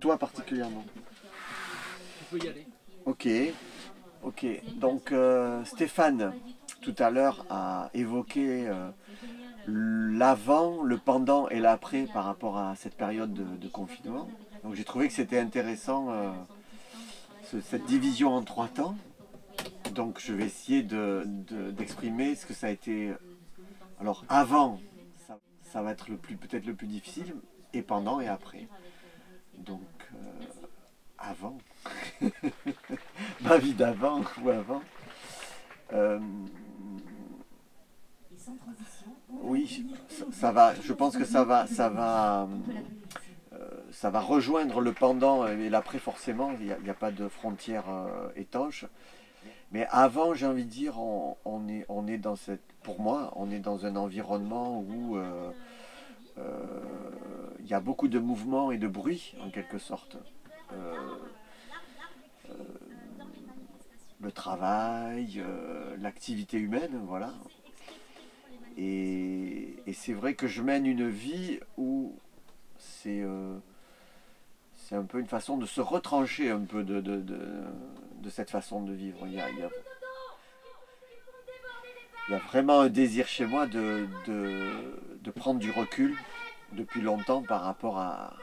toi particulièrement. On peut y aller. Ok, ok. Donc Stéphane, tout à l'heure, a évoqué l'avant, le pendant et l'après par rapport à cette période de confinement. Donc j'ai trouvé que c'était intéressant cette division en 3 temps. Donc je vais essayer d'exprimer ce que ça a été. Alors avant, ça va être peut-être le plus difficile, et pendant et après. Donc avant, ma vie d'avant ou avant. Euh, oui, ça va. Je pense que ça va rejoindre le pendant et l'après forcément. Il n'y a pas de frontière étanche. Mais avant, j'ai envie de dire, on est dans cette, pour moi, on est dans un environnement où il y a beaucoup de mouvements et de bruit, en quelque sorte. Euh, le travail, l'activité humaine, voilà. Et c'est vrai que je mène une vie où c'est un peu une façon de se retrancher un peu de cette façon de vivre. Il y a vraiment un désir chez moi de prendre du recul depuis longtemps par rapport à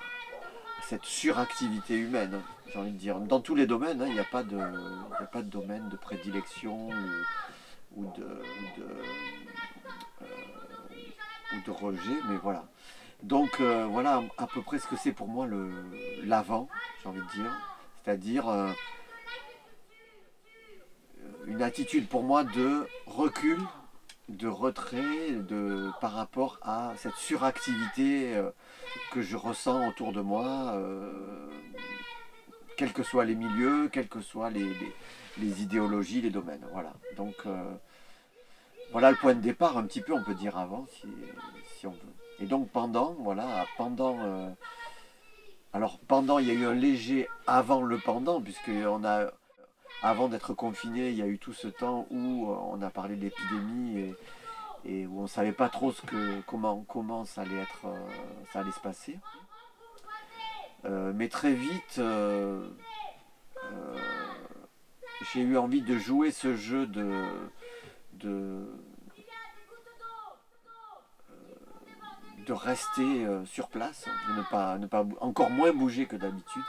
cette suractivité humaine, j'ai envie de dire. Dans tous les domaines, hein, il n'y a pas de domaine de prédilection ou de rejet, mais voilà. Donc voilà à peu près ce que c'est pour moi l'avant, j'ai envie de dire. C'est-à-dire une attitude pour moi de recul, de retrait par rapport à cette suractivité que je ressens autour de moi, quels que soient les milieux, quels que soient les idéologies, les domaines. Voilà. Donc voilà le point de départ, un petit peu, on peut dire avant, si on veut. Et donc pendant, voilà, alors pendant, il y a eu un léger avant le pendant, puisque avant d'être confiné, il y a eu tout ce temps où on a parlé de l'épidémie et où on ne savait pas trop comment ça allait se passer. Mais très vite, j'ai eu envie de jouer ce jeu de, de rester sur place, de ne pas encore moins bouger que d'habitude.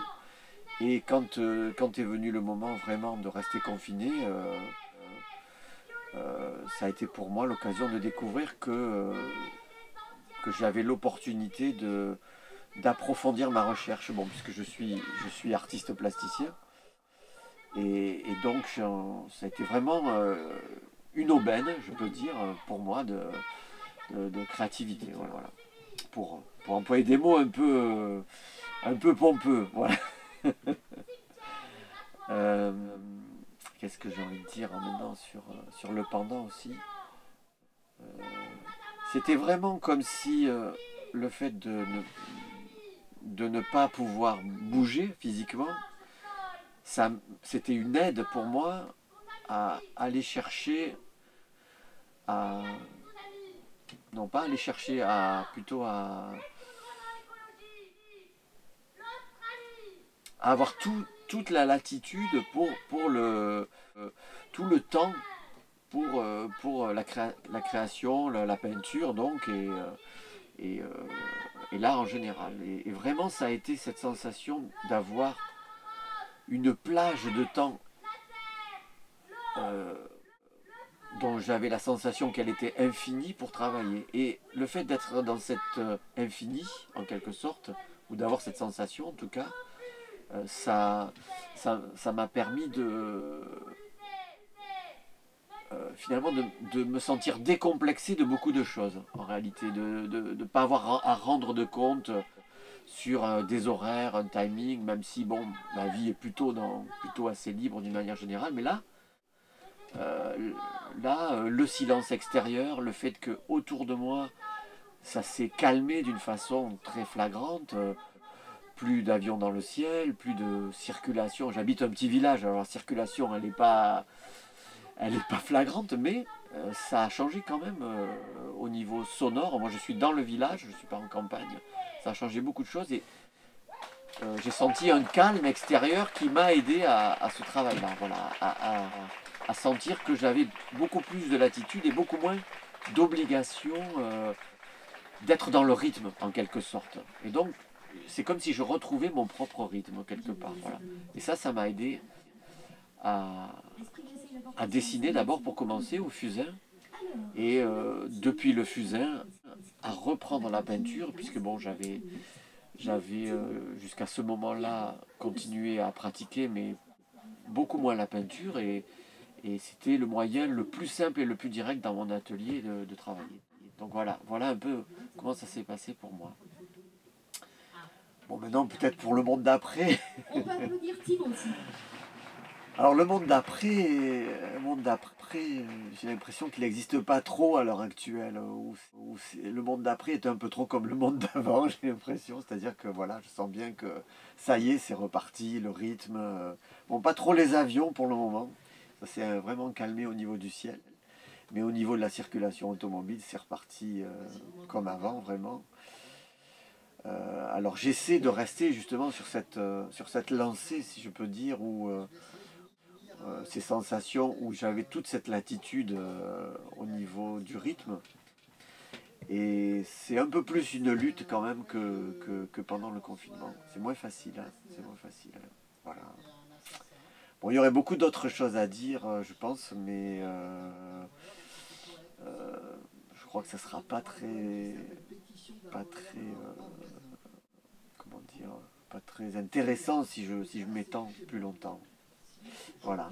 Et quand est venu le moment vraiment de rester confiné, ça a été pour moi l'occasion de découvrir que j'avais l'opportunité d'approfondir ma recherche, bon, puisque je suis artiste plasticien. Et donc ça a été vraiment une aubaine, je peux dire, pour moi de créativité. Voilà. Pour employer des mots un peu pompeux. Voilà. Qu'est-ce que j'ai envie de dire maintenant sur le pendant aussi. C'était vraiment comme si le fait de ne pas pouvoir bouger physiquement, c'était une aide pour moi à aller chercher à non pas aller chercher à plutôt à avoir toute la latitude pour tout le temps pour la création, la peinture donc et l'art en général. Et vraiment ça a été cette sensation d'avoir une plage de temps dont j'avais la sensation qu'elle était infinie pour travailler. Et le fait d'être dans cette infini, en quelque sorte, ou d'avoir cette sensation en tout cas, ça m'a permis finalement de me sentir décomplexé de beaucoup de choses, en réalité, de ne pas avoir à rendre de compte sur des horaires, un timing, même si bon, ma vie est plutôt assez libre d'une manière générale, mais le silence extérieur, le fait que autour de moi, ça s'est calmé d'une façon très flagrante, plus d'avions dans le ciel, plus de circulation. J'habite un petit village, alors la circulation, elle n'est pas flagrante, mais ça a changé quand même au niveau sonore. Moi, je suis dans le village, je ne suis pas en campagne. Ça a changé beaucoup de choses j'ai senti un calme extérieur qui m'a aidé à ce travail-là, voilà, à sentir que j'avais beaucoup plus de latitude et beaucoup moins d'obligation d'être dans le rythme en quelque sorte. Et donc c'est comme si je retrouvais mon propre rythme quelque part. Voilà. Et ça m'a aidé à, à dessiner d'abord pour commencer au fusain et depuis le fusain à reprendre la peinture puisque bon j'avais jusqu'à ce moment-là continué à pratiquer mais beaucoup moins la peinture et c'était le moyen le plus simple et le plus direct dans mon atelier de travailler. Donc voilà un peu comment ça s'est passé pour moi. Bon maintenant peut-être pour le monde d'après. On peut applaudir Tim aussi. Alors le monde d'après, j'ai l'impression qu'il n'existe pas trop à l'heure actuelle. Le monde d'après est un peu trop comme le monde d'avant, j'ai l'impression. C'est-à-dire que voilà, je sens bien que ça y est, c'est reparti, le rythme. Bon, pas trop les avions pour le moment. Ça s'est vraiment calmé au niveau du ciel. Mais au niveau de la circulation automobile, c'est reparti comme avant, vraiment. Alors j'essaie de rester justement sur cette lancée, si je peux dire, où ces sensations où j'avais toute cette latitude au niveau du rythme. Et c'est un peu plus une lutte quand même que pendant le confinement. C'est moins facile, hein, c'est moins facile. Voilà. Bon, il y aurait beaucoup d'autres choses à dire, je pense, mais je crois que ça sera pas très, comment dire, pas très intéressant si je m'étends plus longtemps. Voilà.